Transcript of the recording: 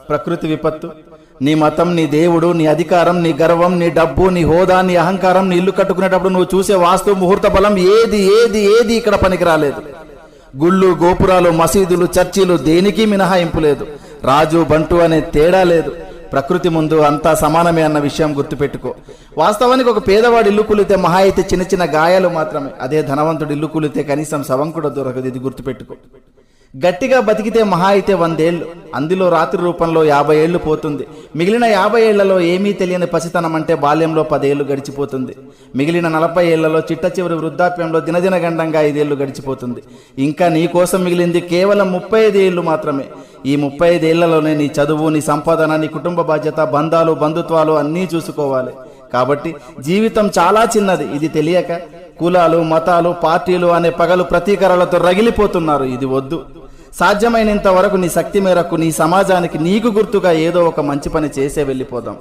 ప్రకృతి విపత్తు? నీ మతం, నీ దేవుడు, నీ అధికారం, నీ గర్వం, నీ డబ్బు, నీ హోదా, నీ అహంకారం, నీ ఇల్లు కట్టుకునేటప్పుడు నువ్వు చూసే వాస్తు ముహూర్త బలం ఏది ఏది ఏది ఇక్కడ పనికి రాలేదు. గుళ్ళు, గోపురాలు, మసీదులు, చర్చిలు దేనికి మినహాయింపు లేదు. రాజు బంటు అనే తేడా లేదు. ప్రకృతి ముందు అంతా సమానమే అన్న విషయం గుర్తుపెట్టుకో. వాస్తవానికి ఒక పేదవాడు ఇల్లు కూలితే మహా అయితే చిన్న చిన్న గాయాలు మాత్రమే. అదే ధనవంతుడు ఇల్లు కూలితే కనీసం శవం కూడా దొరకదు. ఇది గుర్తుపెట్టుకో. గట్టిగా బతికితే మహా అయితే 100 ఏళ్ళు, అందులో రాత్రి రూపంలో 50 ఏళ్ళు పోతుంది. మిగిలిన 50 ఏళ్లలో ఏమీ తెలియని పసితనం అంటే బాల్యంలో 10 ఏళ్ళు గడిచిపోతుంది. మిగిలిన 40 ఏళ్లలో చిట్ట చివరి వృద్ధాప్యంలో దినదిన గండంగా 5 ఏళ్ళు గడిచిపోతుంది. ఇంకా నీ కోసం మిగిలింది కేవలం 35 ఏళ్ళు మాత్రమే. ఈ 35 ఏళ్లలోనే నీ చదువు, నీ సంపాదన, నీ కుటుంబ బాధ్యత, బంధాలు, బంధుత్వాలు అన్నీ చూసుకోవాలి. కాబట్టి జీవితం చాలా చిన్నది. ఇది తెలియక కులాలు, మతాలు, పార్టీలు అనే పగలు ప్రతీకారాలతో రగిలిపోతున్నారు. ఇది వద్దు. సాధ్యమైనంత వరకు నీ శక్తి మేరకు నీ సమాజానికి నీకు గుర్తుగా ఏదో ఒక మంచి పని చేసే వెళ్ళిపోదాం.